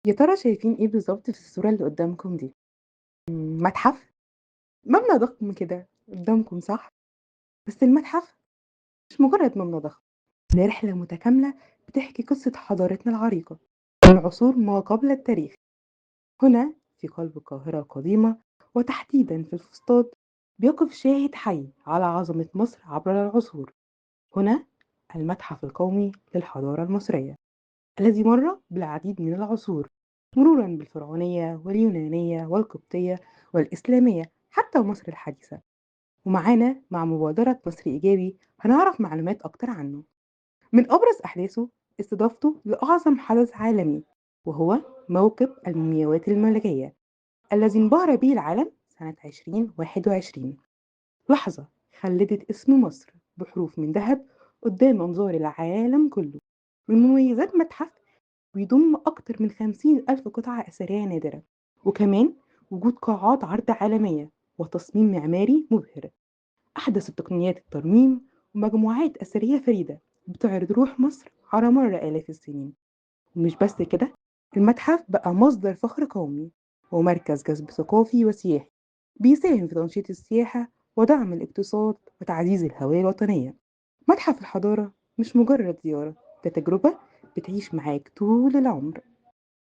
يا ترى شايفين إيه بالضبط في الصورة اللي قدّامكم دي؟ متحف؟ مبنى ضخم كده قدّامكم صح؟ بس المتحف مش مجرد مبنى ضخم، ده رحلة متكاملة بتحكي قصة حضارتنا العريقة من عصور ما قبل التاريخ. هنا في قلب القاهرة القديمة وتحديدًا في الفسطاط بيقف شاهد حي على عظمة مصر عبر العصور. هنا المتحف القومي للحضارة المصرية الذي مر بالعديد من العصور مرورا بالفرعونية واليونانية والقبطية والإسلامية حتى مصر الحديثة. ومعانا مع مبادرة مصر إيجابي هنعرف معلومات أكتر عنه. من أبرز أحداثه استضافته لأعظم حدث عالمي وهو موكب المومياوات الملكية الذي انبهر به العالم سنة 2021. لحظة خلدت اسم مصر بحروف من ذهب قدام أنظار العالم كله. من مميزات متحف بيضم أكتر من 50,000 قطعة أثرية نادرة، وكمان وجود قاعات عرض عالمية وتصميم معماري مبهر. أحدث التقنيات الترميم ومجموعات أثرية فريدة بتعرض روح مصر على مر آلاف السنين. ومش بس كده، المتحف بقى مصدر فخر قومي ومركز جذب ثقافي وسياحي بيساهم في تنشيط السياحة ودعم الاقتصاد وتعزيز الهوية الوطنية. متحف الحضارة مش مجرد زيارة، ده تجربة بتعيش معاك طول العمر.